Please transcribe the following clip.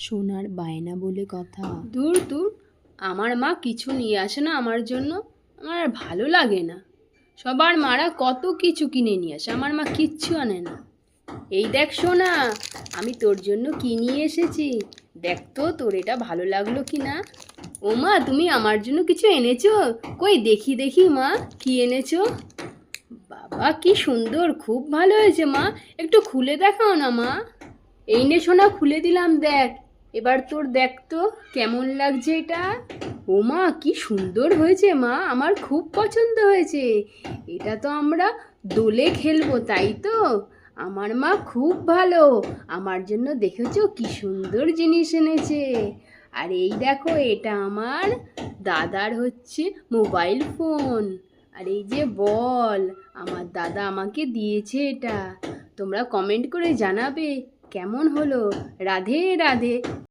সোনার বায়না বলে কথা। দূর দূর, আমার মা কিছু নিয়ে আসে না আমার জন্য, আমার আর ভালো লাগে না। সবার মারা কত কিছু কিনে নিয়ে আসে, আমার মা কিচ্ছু আনে না। এই দেখ সোনা, আমি তোর জন্য কি নিয়ে এসেছি, দেখ তো তোর এটা ভালো লাগলো কি না। ও মা, তুমি আমার জন্য কিছু এনেছো? কই দেখি দেখি মা, কি এনেছো? বাবা কি সুন্দর, খুব ভালো হয়েছে মা, একটু খুলে দেখাও না মা। এই নে সোনা, খুলে দিলাম, দেখ। এবার তোর দেখ তো কেমন লাগছে এটা। ও মা, কি সুন্দর হয়েছে মা, আমার খুব পছন্দ হয়েছে। এটা তো আমরা দোলে খেলবো, তাই তো? আমার মা খুব ভালো, আমার জন্য দেখেছো কি সুন্দর জিনিস এনেছে। আর এই দেখো, এটা আমার দাদার হচ্ছে মোবাইল ফোন। আর এই যে বল, আমার দাদা আমাকে দিয়েছে এটা। তোমরা কমেন্ট করে জানাবে কেমন হলো। রাধে রাধে।